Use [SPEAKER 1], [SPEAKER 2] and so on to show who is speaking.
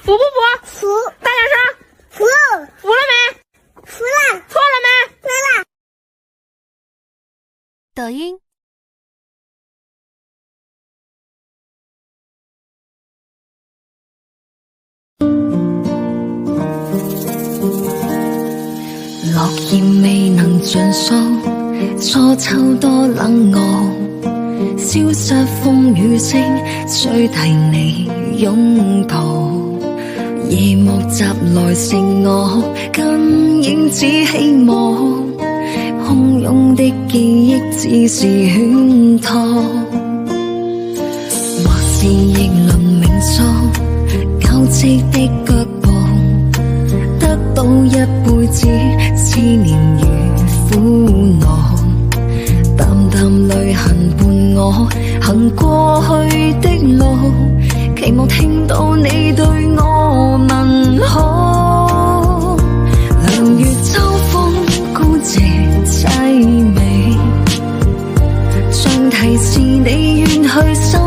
[SPEAKER 1] 服不服？
[SPEAKER 2] 服。
[SPEAKER 1] 大点声。
[SPEAKER 2] 服。
[SPEAKER 1] 服了没？
[SPEAKER 2] 服了。
[SPEAKER 1] 错了没？
[SPEAKER 2] 错了。
[SPEAKER 3] 抖音。
[SPEAKER 4] 落葉未能盡數，初秋多冷傲，消失風雨聲，需替你擁抱。夜幕襲來剩我，跟影子起舞，洶湧的記憶只是圈套，或是逆輪冥數，交織的腳步，得到一輩子思念與苦惱，淡淡淚痕伴我行過去的路，期望聽到你對我問好。涼月秋風孤寂凄美，像提示你遠去心